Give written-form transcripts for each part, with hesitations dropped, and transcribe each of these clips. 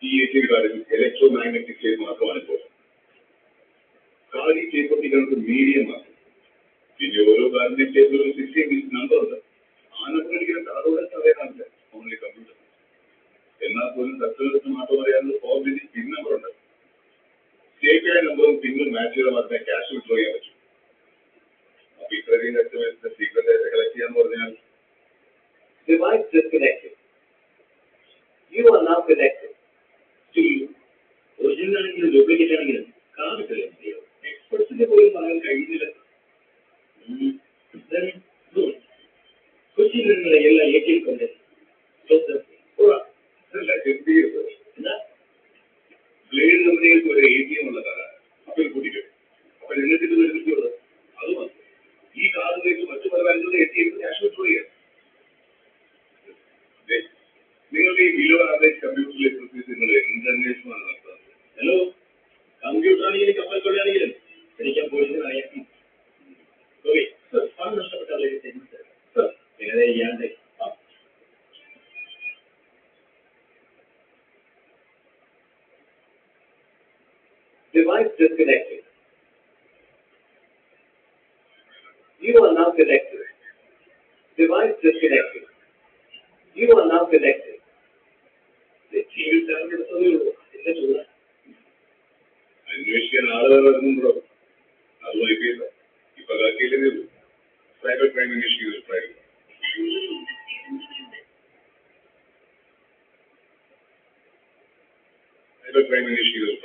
ഈ ATM കാർഡിൽ electromagnetic wave മാത്രമാണ് ഇപ്പോൾ. കാർഡ് ഈ ചെയ്യപ്പെട്ടിരിക്കുന്നത് മീഡിയം ആണ്. പിന്നെ ഓരോ കാർഡിന്റെ ടേബിൾ 16 ഡിജിറ്റ് നമ്പർ ഉണ്ട്. ആ നമ്പർ അടിക്കുന്ന കാർഡോടെ അറിയാനാവില്ല ഓൺലി കമ്പ്യൂട്ടർ. എന്നാൽ പോലും കസ്റ്റമേഴ്സ് മാത്രം അറിയാവുന്ന 4 ഡിജിറ്റ് പിൻ നമ്പർ ഉണ്ട്. സ്റ്റേറ്റായ നമ്പറും പിന്നും മാച്ച് ചെയ്താൽ മാത്രമേ ക്യാഷ് വിഡ്രോ ചെയ്യാൻ പറ്റൂ. അപ്പൊ ഇത്രയധികം കസ്റ്റമേഴ്സിന്റെ സീക്രട്ട് ആയിട്ട് കളക്ട് ചെയ്യാന്ന് പറഞ്ഞാൽ device disconnected. You are now connected to original ആണെങ്കിലും ഡ്യൂപ്ലിക്കേറ്റ് ആണെങ്കിലും കാർഡ് കളയാൻ ചെയ്യും. എക്സ്പെർട്സിന്റെ പോലും പറയാൻ കഴിയുന്നില്ല. കൊച്ചിയിൽ നിന്നുള്ള എല്ലാ ATM കൊണ്ട് ബ്ലേഡ് കമ്പനികൾക്ക് ഒരു ATM ഉള്ളതാണ്. അപ്പോൾ കൂട്ടിയിട്ട് അപ്പൊ എന്നിട്ട് വരുന്നത് അത് വന്നു. ഈ കാർഡ് ഉപയോഗിച്ച് മറ്റു പല കാര്യങ്ങളുടെ ATM ക്യാഷ് വിഡ്രോ ചെയ്യാം. നിങ്ങളുടെ ഈ ബിലോ ആവറേജ് കമ്പ്യൂട്ടറിലെ പ്രൊസീസ് നിങ്ങൾ എന്ത് അന്വേഷണമാണ് നടത്തുന്നത്? ഹലോ, കമ്പ്യൂട്ടർ ആണെങ്കിലും കപ്പൽ കൊള്ളയാണെങ്കിലും എനിക്ക് പോലീസിന് അറിയാം. പണം നഷ്ടപ്പെട്ടാൽ എങ്ങനെ ചെയ്യാണ്ട് device disconnected. You are now connected. Device disconnected. You are now connected. അന്വേഷിക്കാൻ ആളുകൾ വരുന്നുണ്ടോ? അതുമായി പേര് ഇപ്പൊ അതാക്കിയില്ലേ സൈബർ ക്രൈം അന്വേഷിക്കുന്നത്. സൈബർ ക്രൈം അന്വേഷിക്കുന്നത്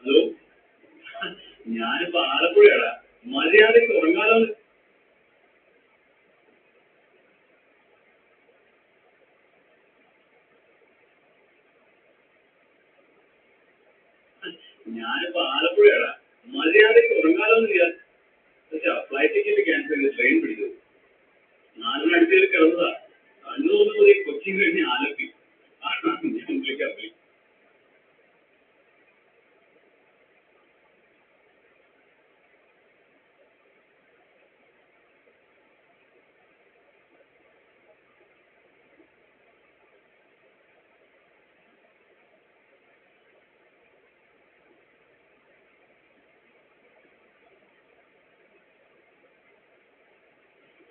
ഹലോ, ഞാനിപ്പോ ആലപ്പുഴയാടാ. മര്യാദയ്ക്ക് ഉറങ്ങാലോ. ഞാനിപ്പോ ആലപ്പുഴയാടാ. മര്യാദയ്ക്ക് ഉറങ്ങാലോന്ന് ചെയ്യാൻ. പക്ഷെ ഫ്ലൈറ്റ് ടിക്കറ്റ് ക്യാൻസൽ ചെയ്ത് ട്രെയിൻ പിടിച്ചത്. 4-ന് കിടന്നതാ. കണ്ണൂർ മുതൽ കൊച്ചിൻ കഴിഞ്ഞ് ആലപ്പി. ഞാൻ വിളിക്കാം.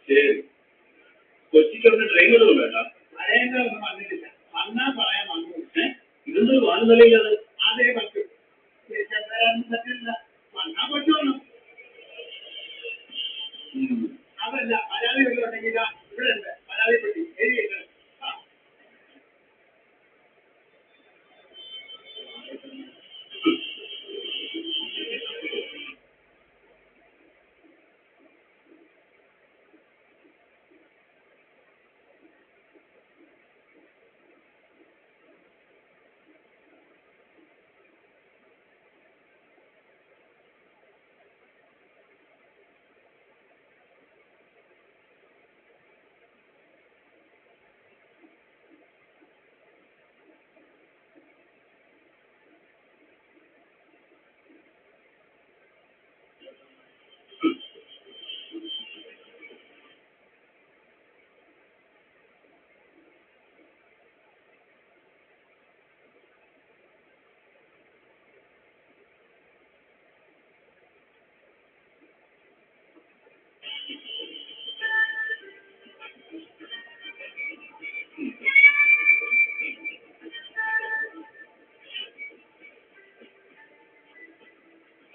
ശരി, കൊച്ചിക്കൊന്ന് ട്രെയിനുകളും വേണ്ട. പറയാനൊന്നും വന്നിട്ടില്ല. വന്നാ പറയാൻ വന്നു. ഇതൊന്നും വാങ്ങുന്നില്ലാതെ അതേ പറ്റും. പറ്റില്ല. വന്നാ പറ്റുമല്ലോ. അതല്ല, പരാതി ഉണ്ടെങ്കിൽ ഇവിടെ ഉണ്ട്. പരാതിപ്പെട്ടി എഴുതിയിട്ടുണ്ട്.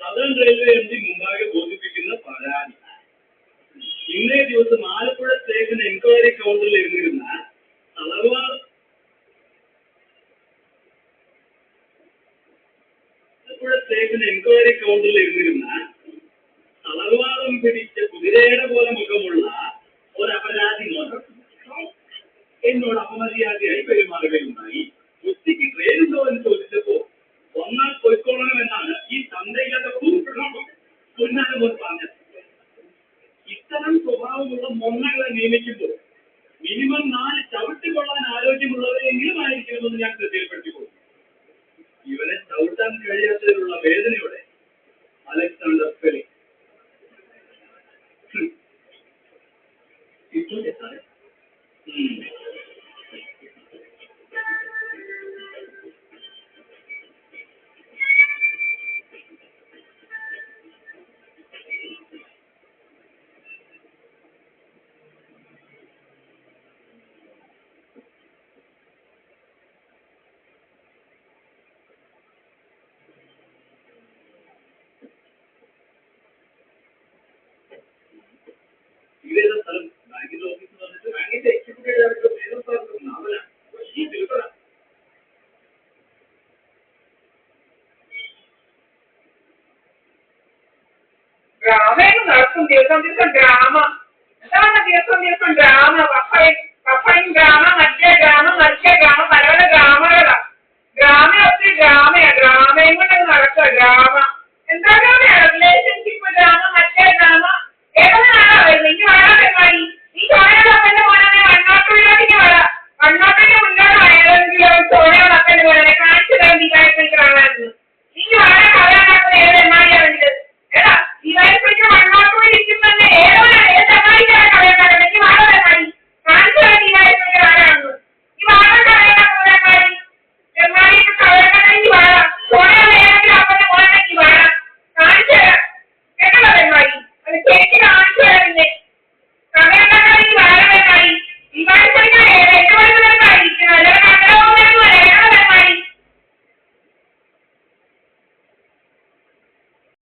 സദൺ റെയിൽവേ MD മുമ്പാകെ ബോധിപ്പിക്കുന്ന പരാതി. ഇന്നേ ദിവസം ആലപ്പുഴ സ്റ്റേഷൻ എൻക്വയറി കൗണ്ടറിൽ ഇരുന്നിരുന്ന തളർവാദം പിടിച്ച കുതിരയുടെ പോലെ മുഖമുള്ള ഒരു അപരാധി എന്നോട് അപമര്യാദയായി പെരുമാറുകയുണ്ടായി. ഉച്ചയ്ക്ക് ട്രെയിനുണ്ടോ എന്ന് ചോദിച്ചപ്പോ ഒന്നാൽ പൊയ്ക്കോളണമെന്നാണ് ഈ തന്തയില്ലാത്ത പൊന്നാനോട് പറഞ്ഞത്. ഇത്തരം സ്വഭാവമുള്ള മൊണ്ണകളെ നിയമിക്കുമ്പോൾ മിനിമം 4 ചവിട്ട് കൊള്ളാൻ ആരോഗ്യമുള്ളവരെങ്കിലും ആയിരിക്കണമെന്ന് ഞാൻ ശ്രദ്ധയിൽപ്പെടുത്തി പോകും. ഇവനെ ചവിട്ടാൻ കഴിയാത്തതിലുള്ള വേദനയോടെ അലക്സാണ്ടർ ഫെലിക്സ്. ഇപ്പോഴത്തെ സാറേ ഇതേതാ സ്ഥലം? ബാങ്കിന്റെ ഓഫീസ് വന്നിട്ട് ബാങ്കിന്റെ എക്സിക്യൂട്ടീവ് ഡയറക്ടർ നേതൃത്വം നാവലാണ് വലിയ തിരുത്തലാണ്. ഡ്രാമയൊക്കെ നടക്കും ദിവസം ഡ്രാമ. എന്താണ് ദിവസം ഡ്രാമ? കപ്പയും ഡ്രാമ, മറ്റേ ഡ്രാമ, പല പല ഡ്രാമകളാ. ഒത്തിരി ഡ്രാമയാ. ഡ്രാമയും കൊണ്ടൊക്കെ നടക്കുക. ഡ്രാമ എന്താണ് റിലേഷൻഷിപ്പ് ഡ്രാമ, മറ്റേ ഡ്രാമ,